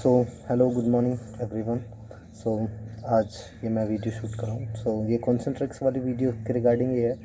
सो hello good morning everyone. So आज ये मैं वीडियो शूट कर रहा हूँ। सो ये कॉन्सेंट्रिक्स वाली वीडियो के रिगार्डिंग ये है।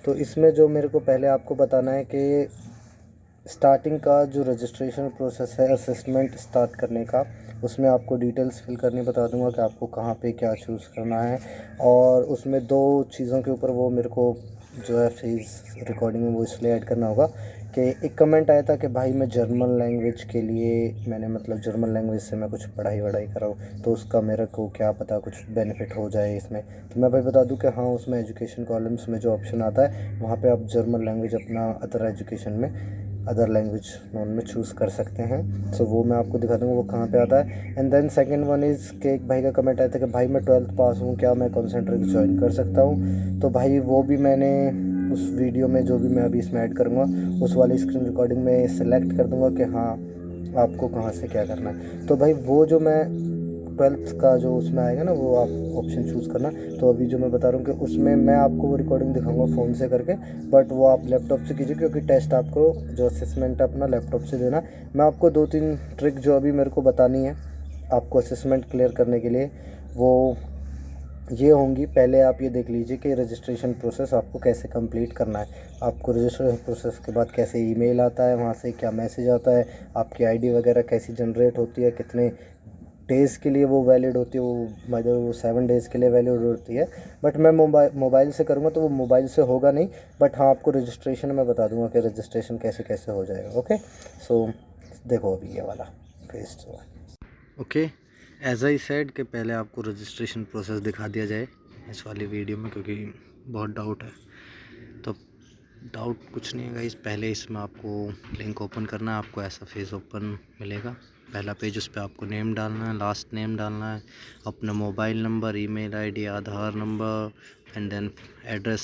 तो इसमें जो मेरे को पहले आपको बताना है कि स्टार्टिंग का जो रजिस्ट्रेशन प्रोसेस है असेसमेंट स्टार्ट करने का, उसमें आपको डिटेल्स फिल करनी बता दूंगा कि आपको कहाँ पे क्या चूज़ करना है। और उसमें दो चीज़ों के ऊपर वो मेरे को जो है फीस रिकॉर्डिंग में वो इसलिए ऐड करना होगा कि एक कमेंट आया था कि भाई मैं जर्मन लैंग्वेज के लिए मैंने मतलब जर्मन लैंग्वेज से मैं कुछ पढ़ाई वढ़ाई कर रहा हूँ, तो उसका मेरे को क्या पता कुछ बेनिफिट हो जाए इसमें। तो मैं भाई बता दूं कि हाँ, उसमें एजुकेशन कॉलम्स में जो ऑप्शन आता है वहाँ पे आप जर्मन लैंग्वेज अपना अदर एजुकेशन में अदर लैंग्वेज नोन में चूज़ कर सकते हैं। सो वो मैं आपको दिखा दूँगा वो कहाँ पे आता है। And then second one is के एक भाई का कमेंट आया था कि भाई मैं 12th पास हूँ, क्या मैं कॉन्सेंट्रिक्स ज्वाइन कर सकता हूँ। तो भाई वो भी मैंने उस वीडियो में जो भी मैं अभी इसमें ऐड करूँगा उस वाली स्क्रीन रिकॉर्डिंग में सेलेक्ट कर दूँगा कि हाँ आपको कहाँ से क्या करना है। तो भाई वो जो मैं 12th का जो उसमें आएगा ना वो आप ऑप्शन चूज़ करना। तो अभी जो मैं बता रहा हूँ कि उसमें मैं आपको वो रिकॉर्डिंग दिखाऊंगा फ़ोन से करके, बट वो आप लैपटॉप से कीजिए क्योंकि टेस्ट आपको जो असेसमेंट है अपना लैपटॉप से देना। मैं आपको 2-3 ट्रिक जो अभी मेरे को बतानी है आपको असेसमेंट क्लियर करने के लिए, वो ये होंगी। पहले आप ये देख लीजिए कि रजिस्ट्रेशन प्रोसेस आपको कैसे कंप्लीट करना है। आपको रजिस्ट्रेशन प्रोसेस के बाद कैसे ईमेल आता है, वहाँ से क्या मैसेज आता है, आपकी आईडी वगैरह कैसी जनरेट होती है, कितने डेज़ के लिए वो वैलिड होती है। वो मतलब वो 7 डेज़ के लिए वैलिड होती है। बट मैं मोबाइल से करूँगा तो वो मोबाइल से होगा नहीं, बट हाँ आपको रजिस्ट्रेशन में बता दूंगा कि रजिस्ट्रेशन कैसे कैसे हो जाएगा। ओके, सो देखो अभी ये वाला फेस जो है। ओके, एज आई सेड कि पहले आपको रजिस्ट्रेशन प्रोसेस दिखा दिया जाए इस वाली वीडियो में क्योंकि बहुत डाउट है। तो डाउट कुछ नहीं है गाइस, पहले इसमें आपको लिंक ओपन करना है, आपको ऐसा फेस ओपन मिलेगा। पहला पेज, उस पर आपको नेम डालना है, लास्ट नेम डालना है, अपना mobile number, email ID, Aadhaar number and then address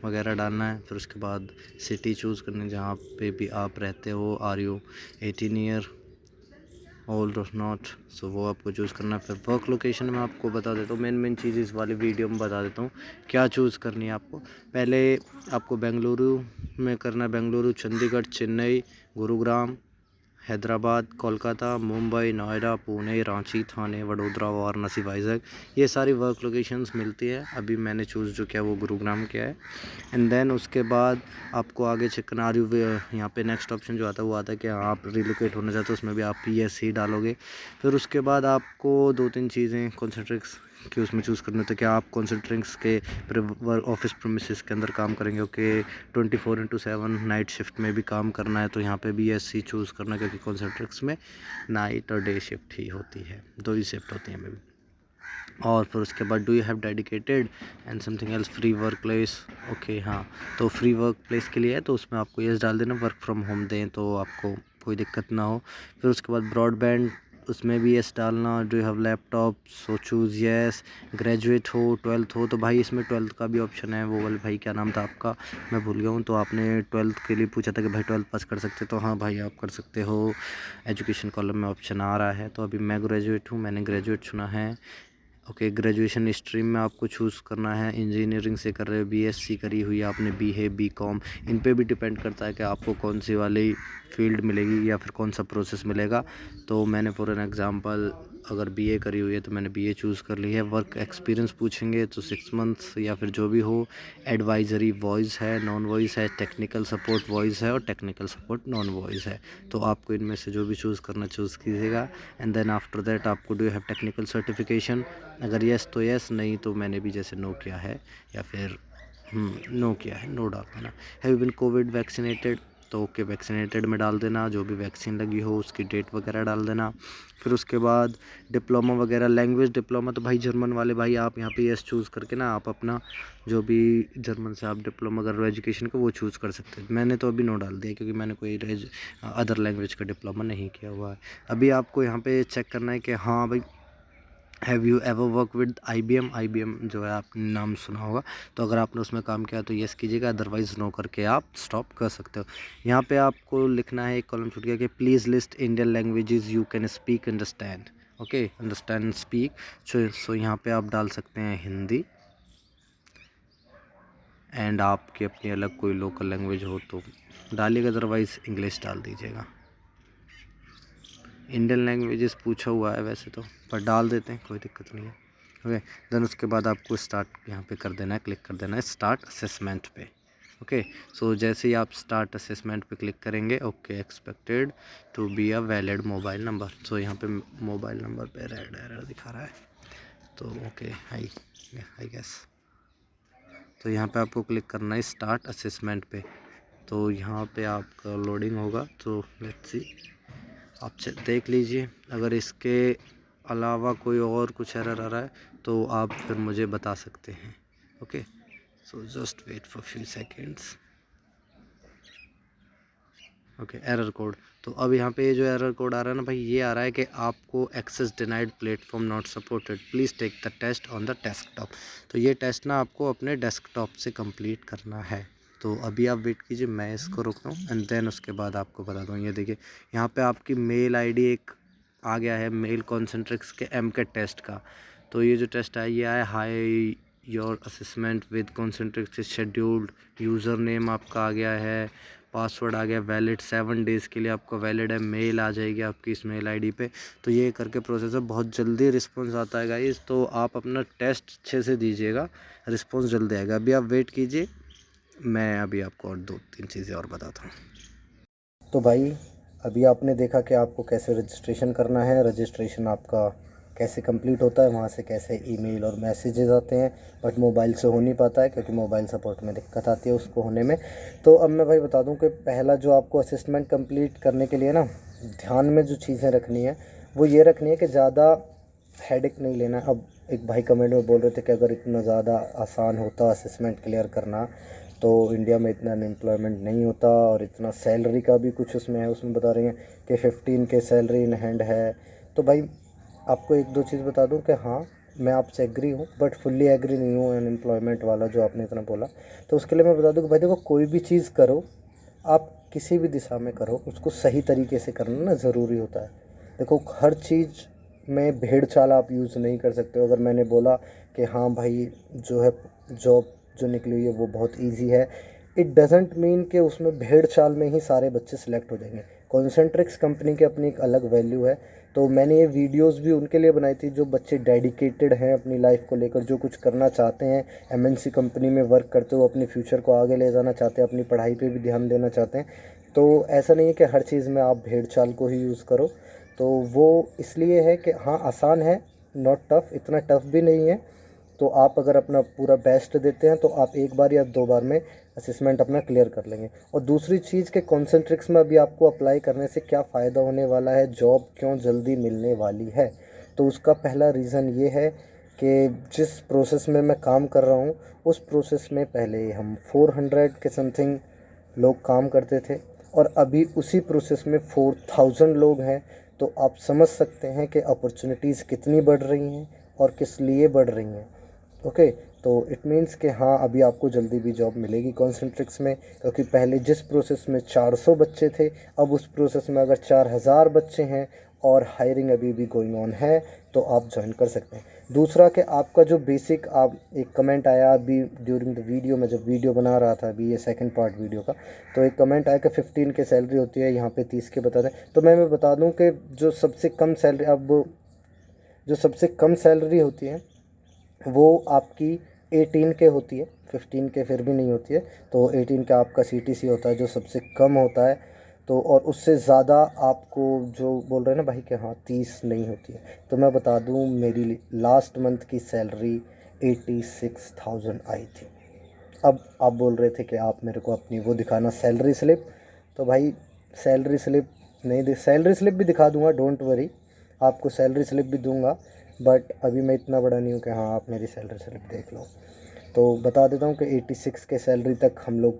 वगैरह डालना है। फिर उसके बाद सिटी चूज़ करनी है जहाँ पे भी आप रहते हो। आर यू 18 ईयर ओल्ड और नॉट, सो वो आपको चूज़ करना है। फिर वर्क लोकेशन में आपको बता देता हूँ, मेन चीज़ इस वाली वीडियो में बता देता हूँ क्या चूज़ करनी है आपको। पहले आपको बेंगलुरु में करना है, बेंगलुरु, चंडीगढ़, चेन्नई, गुरुग्राम, हैदराबाद, कोलकाता, मुंबई, नोएडा, पुणे, रांची, थाने, वडोदरा, वाराणसी, वाइजैग, ये सारी वर्क लोकेशंस मिलती है। अभी मैंने चूज़ जो किया वो गुरुग्राम किया है। एंड देन उसके बाद आपको आगे चेक करना, आर यू, यहाँ पे नेक्स्ट ऑप्शन जो आता है वो आता है कि आप रिलोकेट होना चाहते हो, उसमें भी आप PSC डालोगे। फिर उसके बाद आपको 2-3 चीज़ें कॉन्सेंट्रिक्स कि उसमें चूज़ करना होता है कि आप कॉन्सेंट्रिक्स के ऑफिस प्रीमिसेस के अंदर काम करेंगे। ओके, 24/7 नाइट शिफ्ट में भी काम करना है तो यहाँ पे BSC चूज़ करना, क्योंकि कॉन्सेंट्रिक्स में नाइट और डे शिफ्ट ही होती है, 2 ही शिफ्ट होती हैं मे भी। और फिर उसके बाद do you have dedicated and something else free work place. Okay, हाँ, तो फ्री वर्क प्लेस के लिए है तो उसमें आपको यस डाल देना, वर्क फ्रॉम होम दें तो आपको कोई दिक्कत ना हो। फिर उसके बाद ब्रॉडबैंड, उसमें भी यस डालना। Do you have laptop, so choose yes. Graduate हो, 12th हो, तो भाई इसमें 12th का भी ऑप्शन है। वो वाले भाई क्या नाम था आपका, मैं भूल गया हूँ। तो आपने 12th के लिए पूछा था कि भाई 12th पास कर सकते, तो हाँ भाई आप कर सकते हो। एजुकेशन कॉलम में ऑप्शन आ रहा है, तो अभी मैं ग्रेजुएट हूँ, मैंने ग्रेजुएट चुना है। ओके, ग्रेजुएशन स्ट्रीम में आपको चूज़ करना है, इंजीनियरिंग से कर रहे हो, BSc करी हुई है आपने, BA, BCom, इन पे भी डिपेंड करता है कि आपको कौन सी वाली फील्ड मिलेगी या फिर कौन सा प्रोसेस मिलेगा। तो मैंने फॉर एन एग्ज़ाम्पल अगर BA करी हुई है तो मैंने BA चूज़ कर ली है। वर्क एक्सपीरियंस पूछेंगे तो 6 मंथ्स या फिर जो भी हो। एडवाइज़री वॉइस है, नॉन वॉइस है, टेक्निकल सपोर्ट वॉइस है और टेक्निकल सपोर्ट नॉन वॉइस है। तो आपको इनमें से जो भी चूज़ करना चूज़ कीजिएगा। एंड देन आफ्टर दैट आपको डू हैव टेक्निकल सर्टिफिकेशन, अगर यस तो यस, नहीं तो मैंने भी जैसे नो किया है या फिर नो किया है, नो डाल देना। हैव बिन कोविड वैक्सीनेटेड, तो ओके वैक्सीनेटेड में डाल देना, जो भी वैक्सीन लगी हो उसकी डेट वगैरह डाल देना। फिर उसके बाद डिप्लोमा वगैरह, लैंग्वेज डिप्लोमा, तो भाई जर्मन वाले भाई आप यहाँ पे यस चूज़ करके ना आप अपना जो भी जर्मन से आप डिप्लोमा कर रहे हो एजुकेशन का वो चूज़ कर सकते हैं। मैंने तो अभी नो डाल दिया क्योंकि मैंने कोई अदर लैंग्वेज का डिप्लोमा नहीं किया हुआ है। अभी आपको यहाँ पे चेक करना है कि हाँ भाई, have you ever work with IBM जो है आपने नाम सुना होगा, तो अगर आपने उसमें काम किया तो येस कीजिएगा, अदरवाइज़ नो करके आप स्टॉप कर सकते हो। यहाँ पे आपको लिखना है, एक कॉलम छूट गया कि please list Indian languages you can speak understand. Okay, understand and speak, so यहाँ पे आप डाल सकते हैं हिंदी, एंड आपकी अपनी अलग कोई लोकल लैंग्वेज हो तो डालिएगा, अदरवाइज़ इंग्लिश डाल दीजिएगा। इंडियन लैंग्वेजेस पूछा हुआ है वैसे तो, पर डाल देते हैं, कोई दिक्कत नहीं है। ओके, देन उसके बाद आपको स्टार्ट यहाँ पे कर देना है, क्लिक कर देना है स्टार्ट असेसमेंट पे। ओके, सो जैसे ही आप स्टार्ट असेसमेंट पे क्लिक करेंगे, okay expected to be a valid mobile number, so यहाँ पे मोबाइल नंबर पे रेड एरर दिखा रहा है, तो ओके आई गेस, तो यहाँ पे आपको क्लिक करना है स्टार्ट असेसमेंट पे। तो यहाँ पे आपका लोडिंग होगा, तो लेट्स सी, आप देख लीजिए। अगर इसके अलावा कोई और कुछ एरर आ रहा है तो आप फिर मुझे बता सकते हैं। Okay, so just wait for few seconds. Okay, error code, तो अब यहाँ पे जो एरर कोड आ रहा है ना भाई, ये आ रहा है कि आपको access denied, platform not supported, please take the test on the desktop. तो ये टेस्ट ना आपको अपने डेस्कटॉप से कंप्लीट करना है। तो अभी आप वेट कीजिए, मैं इसको रोकता हूँ एंड देन उसके बाद आपको बता दूँ। ये देखिए यहाँ पे आपकी मेल आईडी एक आ गया है, मेल कॉन्सेंट्रिक्स के MCAT टेस्ट का। तो ये जो टेस्ट है ये आया, high your assessment with Concentrix scheduled, user name आपका आ गया है, पासवर्ड आ गया, वैलिड 7 डेज़ के लिए आपका वैलिड है, मेल आ जाएगी आपकी इस मेल आईडी पे। तो ये करके प्रोसेस है, बहुत जल्दी रिस्पांस आता है गाइस। तो आप अपना टेस्ट अच्छे से दीजिएगा, रिस्पांस जल्दी आएगा। अभी आप वेट कीजिए, मैं अभी आपको और 2-3 चीज़ें और बताता हूँ। तो भाई अभी आपने देखा कि आपको कैसे रजिस्ट्रेशन करना है, रजिस्ट्रेशन आपका कैसे कंप्लीट होता है, वहाँ से कैसे ईमेल और मैसेजेस आते हैं, बट मोबाइल से हो नहीं पाता है क्योंकि मोबाइल सपोर्ट में दिक्कत आती है उसको होने में। तो अब मैं भाई बता दूं कि पहला जो आपको असेसमेंट कंप्लीट करने के लिए ना ध्यान में जो चीज़ें रखनी है वो ये रखनी है कि ज़्यादा हेडेक नहीं लेना। अब एक भाई कमेंट में बोल रहे थे कि अगर इतना ज़्यादा आसान होता असेसमेंट क्लियर करना तो इंडिया में इतना अनएम्प्लॉयमेंट नहीं होता, और इतना सैलरी का भी कुछ उसमें है, उसमें बता रही हैं कि 15 के सैलरी इन हैंड है। तो भाई आपको एक दो चीज़ बता दूं कि हाँ मैं आपसे एग्री हूँ, बट फुल्ली एग्री नहीं हूँ अनएम्प्लॉयमेंट वाला जो आपने इतना बोला। तो उसके लिए मैं बता दूं कि भाई देखो, कोई भी चीज़ करो आप किसी भी दिशा में करो, उसको सही तरीके से करना ना ज़रूरी होता है। देखो हर चीज़ में भेड़ चाल आप यूज़ नहीं कर सकते हो। अगर मैंने बोला कि हाँ भाई जो है जॉब जो निकली हुई है वो बहुत इजी है, इट डजेंट मीन कि उसमें भेड़ चाल में ही सारे बच्चे सिलेक्ट हो जाएंगे। कॉन्सेंट्रिक्स कंपनी की अपनी एक अलग वैल्यू है। तो मैंने ये वीडियोस भी उनके लिए बनाई थी जो बच्चे डेडिकेटेड हैं अपनी लाइफ को लेकर, जो कुछ करना चाहते हैं, MNC कंपनी में वर्क करते हुए अपने फ्यूचर को आगे ले जाना चाहते हैं, अपनी पढ़ाई पे भी ध्यान देना चाहते हैं। तो ऐसा नहीं है कि हर चीज़ में आप भेड़ चाल को ही यूज़ करो। तो वो इसलिए है कि हाँ आसान है, नॉट टफ़, इतना टफ़ भी नहीं है। तो आप अगर अपना पूरा बेस्ट देते हैं तो आप एक बार या 2 बार में असेसमेंट अपना क्लियर कर लेंगे। और दूसरी चीज़ के कॉन्सेंट्रिक्स में अभी आपको अप्लाई करने से क्या फ़ायदा होने वाला है, जॉब क्यों जल्दी मिलने वाली है, तो उसका पहला रीज़न ये है कि जिस प्रोसेस में मैं काम कर रहा हूँ उस प्रोसेस में पहले हम 400 के समथिंग लोग काम करते थे, और अभी उसी प्रोसेस में 4000 लोग हैं। तो आप समझ सकते हैं कि अपॉर्चुनिटीज़ कितनी बढ़ रही हैं और किस लिए बढ़ रही हैं। ओके, तो इट मीन्स कि हाँ अभी आपको जल्दी भी जॉब मिलेगी कॉन्सेंट्रिक्स में, क्योंकि पहले जिस प्रोसेस में 400 बच्चे थे अब उस प्रोसेस में अगर 4000 बच्चे हैं और हायरिंग अभी भी गोइंग ऑन है, तो आप ज्वाइन कर सकते हैं। दूसरा कि आपका जो बेसिक, आप एक कमेंट आया अभी ड्यूरिंग द वीडियो में, जब वीडियो बना रहा था अभी ये सेकंड पार्ट वीडियो का, तो एक कमेंट आया कि 15 के सैलरी होती है, यहाँ पे 30 के बता दें। तो मैं बता दूँ कि जो सबसे कम सैलरी, अब जो सबसे कम सैलरी होती है वो आपकी 18 के होती है, 15 के फिर भी नहीं होती है। तो 18 का आपका CTC होता है जो सबसे कम होता है। तो और उससे ज़्यादा आपको जो बोल रहे हैं ना भाई कि हाँ 30 नहीं होती है, तो मैं बता दूँ मेरी लास्ट मंथ की सैलरी 86,000 आई थी। अब आप बोल रहे थे कि आप मेरे को अपनी वो दिखाना सैलरी स्लिप, तो भाई सैलरी स्लिप नहीं दे, सैलरी स्लिप भी दिखा दूंगा, डोंट वरी, आपको सैलरी स्लिप भी दूंगा, बट अभी मैं इतना बड़ा नहीं हूँ कि हाँ आप मेरी सैलरी स्लिप देख लो। तो बता देता हूँ कि 86 के सैलरी तक हम लोग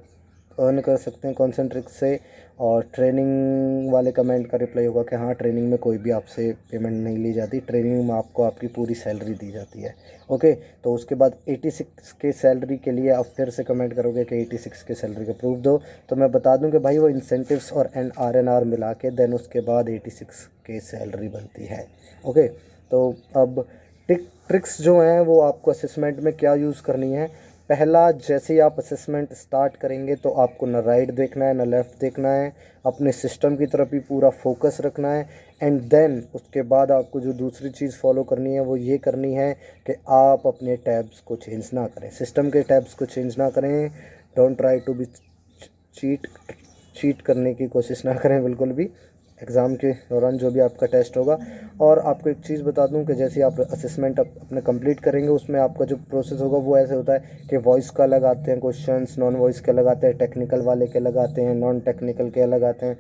अर्न कर सकते हैं कॉन्सेंट्रिक्स से। और ट्रेनिंग वाले कमेंट का रिप्लाई होगा कि हाँ ट्रेनिंग में कोई भी आपसे पेमेंट नहीं ली जाती, ट्रेनिंग में आपको आपकी पूरी सैलरी दी जाती है। ओके, तो उसके बाद 86 के सैलरी के लिए आप फिर से कमेंट करोगे कि 86 के सैलरी का प्रूफ दो, तो मैं बता दूं कि भाई वो इंसेंटिव्स और RNR मिला के देन उसके बाद 86 के सैलरी बनती है। ओके, तो अब ट्रिक्स जो हैं वो आपको असेसमेंट में क्या यूज़ करनी है। पहला, जैसे ही आप असेसमेंट स्टार्ट करेंगे तो आपको ना राइट देखना है ना लेफ़्ट देखना है, अपने सिस्टम की तरफ ही पूरा फोकस रखना है एंड देन उसके बाद आपको जो दूसरी चीज़ फॉलो करनी है वो ये करनी है कि आप अपने टैब्स को चेंज ना करें, सिस्टम के टैब्स को चेंज ना करें। Don't try to be cheat करने की कोशिश ना करें बिल्कुल भी एग्ज़ाम के दौरान जो भी आपका टेस्ट होगा। और आपको एक चीज़ बता दूं कि जैसे आप असेसमेंट अपने कंप्लीट करेंगे उसमें आपका जो प्रोसेस होगा वो ऐसे होता है कि वॉइस का अलग आते हैं क्वेश्चंस, नॉन वॉइस के अलग आते हैं, टेक्निकल वाले के अलग आते हैं, नॉन टेक्निकल के अलग आते हैं।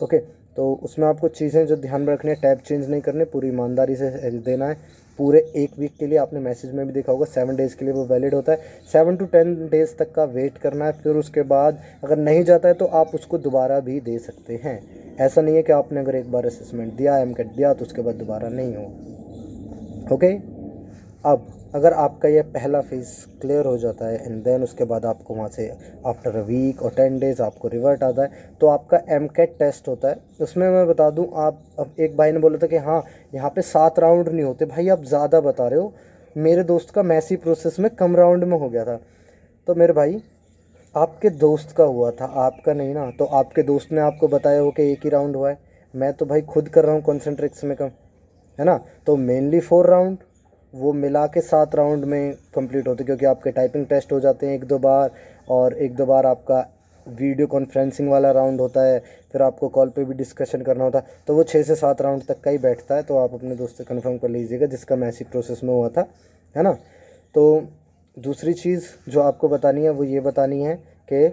ओके, तो उसमें आपको चीज़ें जो ध्यान में रखनी है, टैब चेंज नहीं करने, पूरी ईमानदारी से देना है। पूरे 1 वीक के लिए आपने मैसेज में भी देखा होगा 7 डेज़ के लिए वो वैलिड होता है। 7 to 10 डेज़ तक का वेट करना है, फिर उसके बाद अगर नहीं जाता है तो आप उसको दोबारा भी दे सकते हैं। ऐसा नहीं है कि आपने अगर एक बार असेसमेंट दिया, MCAT दिया, तो उसके बाद दोबारा नहीं हो। ओके, अब अगर आपका ये पहला फेज़ क्लियर हो जाता है एंड देन उसके बाद आपको वहाँ से आफ्टर अ वीक और 10 डेज़ आपको रिवर्ट आता है, तो आपका MCAT टेस्ट होता है। उसमें मैं बता दूं, आप अब एक भाई ने बोला था कि हाँ यहाँ पे 7 राउंड नहीं होते। भाई आप ज़्यादा बता रहे हो, मेरे दोस्त का मैसी प्रोसेस में कम राउंड में हो गया था। तो मेरे भाई आपके दोस्त का हुआ था, आपका नहीं ना, तो आपके दोस्त ने आपको बताया हो कि 1 ही राउंड हुआ है। मैं तो भाई खुद कर रहा हूँ कॉन्सेंट्रिक्स में कम, है ना। तो मेनली 4 राउंड, वो मिला के 7 राउंड में कंप्लीट होते, क्योंकि आपके टाइपिंग टेस्ट हो जाते हैं 1-2 बार, और 1-2 बार आपका वीडियो कॉन्फ्रेंसिंग वाला राउंड होता है, फिर आपको कॉल पे भी डिस्कशन करना होता है। तो वो 6 से 7 राउंड तक का ही बैठता है। तो आप अपने दोस्त से कन्फर्म कर लीजिएगा जिसका मैसी प्रोसेस में हुआ था, है ना। तो दूसरी चीज़ जो आपको बतानी है वो ये बतानी है कि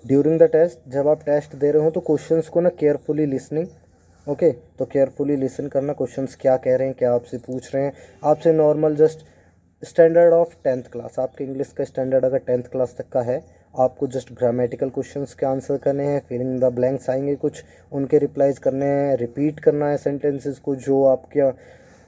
ड्यूरिंग द टेस्ट, जब आप टेस्ट दे रहे हो तो क्वेश्चंस को ना केयरफुली लिसनिंग। ओके, तो केयरफुली लिसन करना, क्वेश्चंस क्या कह रहे हैं, क्या आपसे पूछ रहे हैं। आपसे normal just standard of 10th class, आपके इंग्लिश का स्टैंडर्ड अगर 10th क्लास तक का है, आपको जस्ट ग्रामेटिकल क्वेश्चंस के आंसर करने हैं, फिलिंग द ब्लैंक्स आएंगे कुछ, उनके रिप्लाईज करने हैं, रिपीट करना है सेंटेंसेस को जो आपका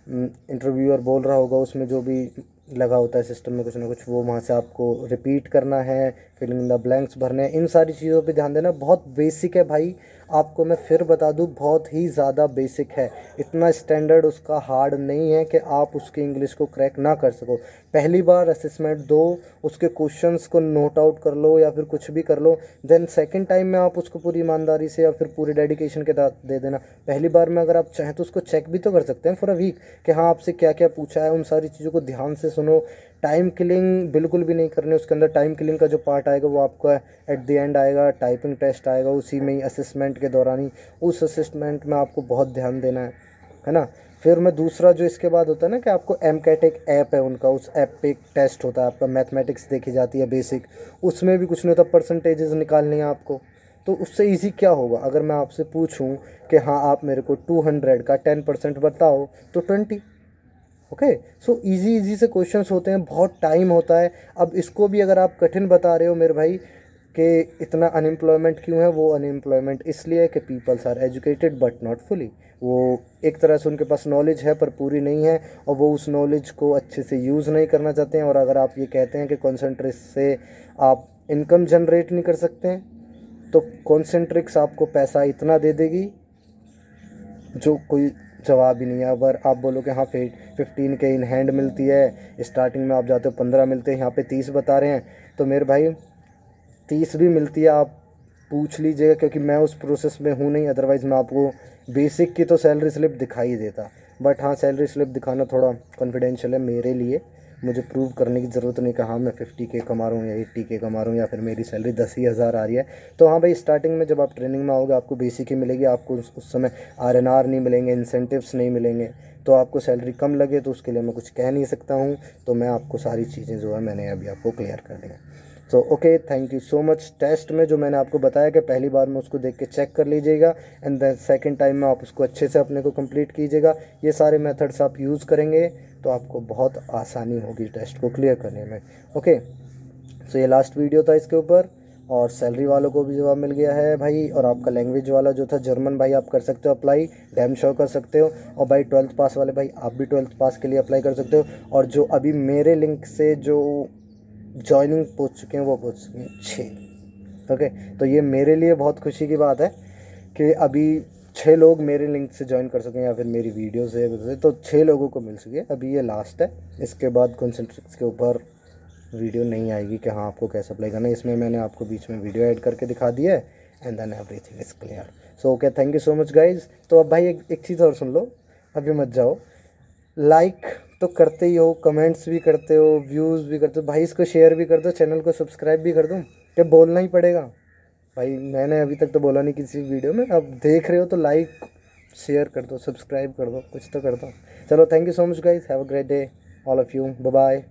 इंटरव्यूअर बोल रहा होगा, उसमें जो भी लगा होता है सिस्टम में कुछ ना कुछ, वो वहाँ से आपको रिपीट करना है, फिलिंग द ब्लैंक्स भरने हैं। इन सारी चीज़ों पे ध्यान देना, बहुत बेसिक है भाई। आपको मैं फिर बता दूं, बहुत ही ज़्यादा बेसिक है, इतना स्टैंडर्ड उसका हार्ड नहीं है कि आप उसकी इंग्लिश को क्रैक ना कर सको। पहली बार असेसमेंट दो, उसके क्वेश्चंस को नोट आउट कर लो या फिर कुछ भी कर लो, देन सेकंड टाइम में आप उसको पूरी ईमानदारी से या फिर पूरी डेडिकेशन के साथ दे देना। पहली बार में अगर आप चाहें तो उसको चेक भी तो कर सकते हैं फॉर अ वीक कि हाँ आपसे क्या क्या पूछा है, उन सारी चीज़ों को ध्यान से सुनो। टाइम किलिंग बिल्कुल भी नहीं करनी उसके अंदर। टाइम किलिंग का जो पार्ट आएगा वो आपका एट द एंड आएगा, टाइपिंग टेस्ट आएगा उसी में ही, असेसमेंट के दौरान ही। उस असेसमेंट में आपको बहुत ध्यान देना है ना। फिर मैं दूसरा जो इसके बाद होता है ना कि आपको MCAT एक ऐप है उनका, उस ऐप पे एक टेस्ट होता है आपका, मैथमेटिक्स देखी जाती है बेसिक, उसमें भी कुछ नहीं होता, परसेंटेजेस निकालनी है आपको। तो उससे इजी क्या होगा, अगर मैं आपसे पूछूं कि हाँ आप मेरे को 200 का 10% बताओ, तो 20। ओके, सो इजी इजी से क्वेश्चंस होते हैं, बहुत टाइम होता है। अब इसको भी अगर आप कठिन बता रहे हो मेरे भाई कि इतना अनएम्प्लॉयमेंट क्यों है, वो अनएम्प्लॉयमेंट इसलिए है कि peoples are educated but not fully. वो एक तरह से उनके पास नॉलेज है पर पूरी नहीं है, और वो उस नॉलेज को अच्छे से यूज़ नहीं करना चाहते हैं। और अगर आप ये कहते हैं कि कॉन्सेंट्रिक्स से आप इनकम जनरेट नहीं कर सकते हैं, तो कॉन्सेंट्रिक्स आपको पैसा इतना दे देगी जो कोई जवाब ही नहीं है। अगर आप बोलो कि हाँ 15 के इन हैंड मिलती है, स्टार्टिंग में आप जाते हो 15 मिलते हैं, यहाँ पे 30 बता रहे हैं, तो मेरे भाई 30 भी मिलती है, आप पूछ लीजिएगा, क्योंकि मैं उस प्रोसेस में हूँ नहीं। अदरवाइज़ मैं आपको बेसिक की तो सैलरी स्लिप दिखा ही देता। बट हाँ, सैलरी स्लिप दिखाना थोड़ा कॉन्फिडेंशियल है मेरे लिए, मुझे प्रूव करने की ज़रूरत नहीं कि हाँ मैं 50K कमा रहा हूँ या 80K कमा रहा हूँ या फिर मेरी सैलरी 10,000 आ रही है। तो हाँ भाई, स्टार्टिंग में जब आप ट्रेनिंग में आओगे आपको बेसिक ही मिलेगी, आपको उस समय RNR नहीं मिलेंगे, इंसेंटिव्स नहीं मिलेंगे, तो आपको सैलरी कम लगे तो उसके लिए मैं कुछ कह नहीं सकता हूँ। तो मैं आपको सारी चीज़ें जो है मैंने अभी आपको क्लियर कर दी हैं। So okay, thank you so much. Test में जो मैंने आपको बताया कि पहली बार में उसको देख के चेक कर लीजिएगा, एंड देन सेकंड टाइम में आप उसको अच्छे से अपने को कंप्लीट कीजिएगा। ये सारे मेथड्स आप यूज़ करेंगे तो आपको बहुत आसानी होगी टेस्ट को क्लियर करने में। ओके, सो ये लास्ट वीडियो था इसके ऊपर। और सैलरी वालों को भी जवाब मिल गया है भाई, और आपका लैंग्वेज वाला जो था जर्मन, भाई आप कर सकते हो अप्लाई, डैम श्योर कर सकते हो। और भाई 12th पास वाले भाई, आप भी 12th पास के लिए अप्लाई कर सकते हो। और जो अभी मेरे लिंक से जो जॉइनिंग पहुंच चुके हैं वो पहुंच चुके हैं 6। ओके, तो ये मेरे लिए बहुत खुशी की बात है कि अभी 6 लोग मेरे लिंक से ज्वाइन कर सकें या फिर मेरी वीडियो से, तो 6 लोगों को मिल सके। अभी ये लास्ट है, इसके बाद कॉन्सेंट्रिक्स के ऊपर वीडियो नहीं आएगी कि हाँ आपको कैसे अप्लाई करना है। इसमें मैंने आपको बीच में वीडियो ऐड करके दिखा दिया है, and then everything is clear. So okay, thank you so much guys. तो अब भाई एक चीज़ और सुन लो, अभी मत जाओ। लाइक तो करते ही हो, कमेंट्स भी करते हो, व्यूज़ भी करते हो भाई, इसको शेयर भी कर दो, चैनल को सब्सक्राइब भी कर दूँ, क्या बोलना ही पड़ेगा भाई, मैंने अभी तक तो बोला नहीं किसी वीडियो में, अब देख रहे हो तो लाइक शेयर कर दो, सब्सक्राइब कर दो, कुछ तो कर दो। चलो, thank you so much guys, have a great day all of you, bye bye.